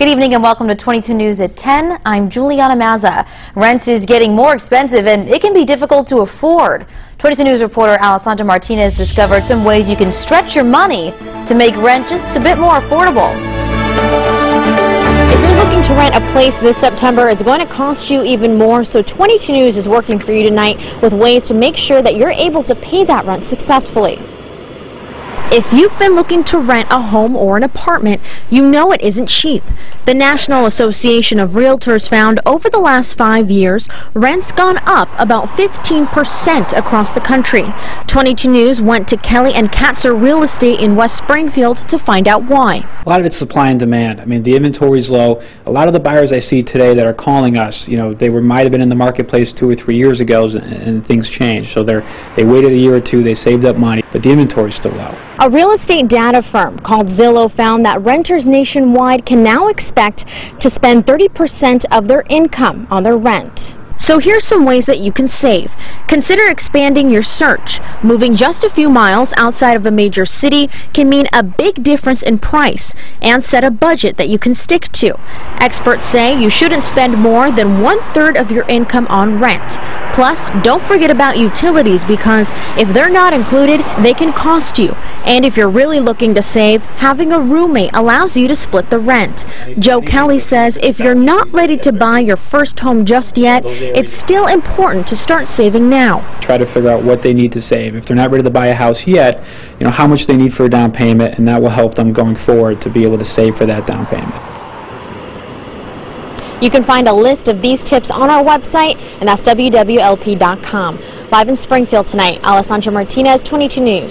Good evening and welcome to 22 News at 10. I'm Juliana Mazza. Rent is getting more expensive and it can be difficult to afford. 22 News reporter Alessandra Martinez discovered some ways you can stretch your money to make rent just a bit more affordable. If you're looking to rent a place this September, it's going to cost you even more, so 22 News is working for you tonight with ways to make sure that you're able to pay that rent successfully. If you've been looking to rent a home or an apartment, you know it isn't cheap. The National Association of Realtors found over the last 5 years, rent's gone up about 15% across the country. 22 News went to Kelly and Katzer Real Estate in West Springfield to find out why. A lot of it's supply and demand. I mean, the inventory's low. A lot of the buyers I see today that are calling us, they might have been in the marketplace 2 or 3 years ago and things changed. So they waited a year or two, they saved up money, but the inventory's still low. A real estate data firm called Zillow found that renters nationwide can now expect to spend 30% of their income on their rent. So here's some ways that you can save. Consider expanding your search. Moving just a few miles outside of a major city can mean a big difference in price, and set a budget that you can stick to. Experts say you shouldn't spend more than 1/3 of your income on rent. Plus, don't forget about utilities, because if they're not included, they can cost you. And if you're really looking to save, having a roommate allows you to split the rent. Joe Kelly says if you're not ready to buy your first home just yet, it's still important to start saving now. Try to figure out what they need to save. If they're not ready to buy a house yet, how much they need for a down payment, and that will help them going forward to be able to save for that down payment. You can find a list of these tips on our website, and that's WWLP.com. Live in Springfield tonight, Alessandra Martinez, 22 News.